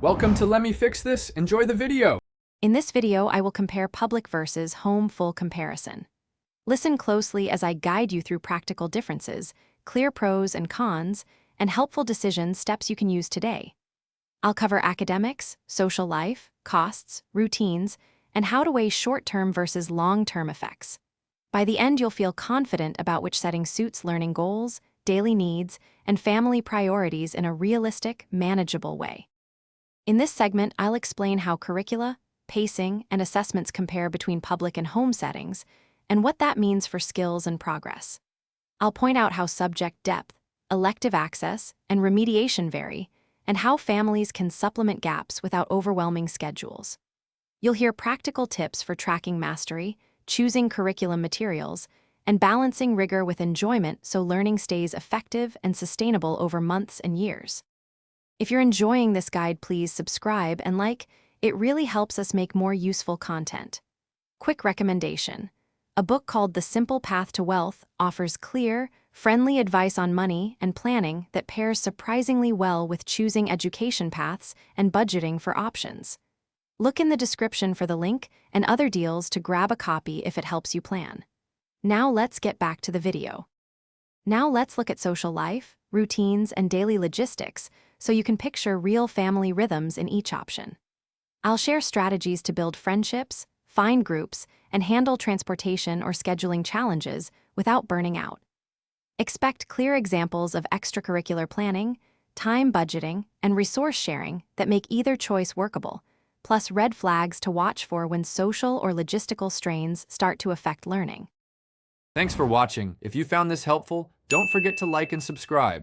Welcome to Let Me Fix This. Enjoy the video. In this video, I will compare public versus home full comparison. Listen closely as I guide you through practical differences, clear pros and cons, and helpful decision steps you can use today. I'll cover academics, social life, costs, routines, and how to weigh short-term versus long-term effects. By the end, you'll feel confident about which setting suits learning goals, daily needs, and family priorities in a realistic, manageable way. In this segment, I'll explain how curricula, pacing, and assessments compare between public and home settings, and what that means for skills and progress. I'll point out how subject depth, elective access, and remediation vary, and how families can supplement gaps without overwhelming schedules. You'll hear practical tips for tracking mastery, choosing curriculum materials, and balancing rigor with enjoyment so learning stays effective and sustainable over months and years. If you're enjoying this guide, please subscribe and like. It really helps us make more useful content. Quick recommendation. A book called The Simple Path to Wealth offers clear, friendly advice on money and planning that pairs surprisingly well with choosing education paths and budgeting for options. Look in the description for the link and other deals to grab a copy if it helps you plan. Now let's get back to the video. Now let's look at social life, routines, and daily logistics so you can picture real family rhythms in each option. I'll share strategies to build friendships, find groups, and handle transportation or scheduling challenges without burning out. Expect clear examples of extracurricular planning, time budgeting, and resource sharing that make either choice workable, plus red flags to watch for when social or logistical strains start to affect learning. Thanks for watching. If you found this helpful, don't forget to like and subscribe.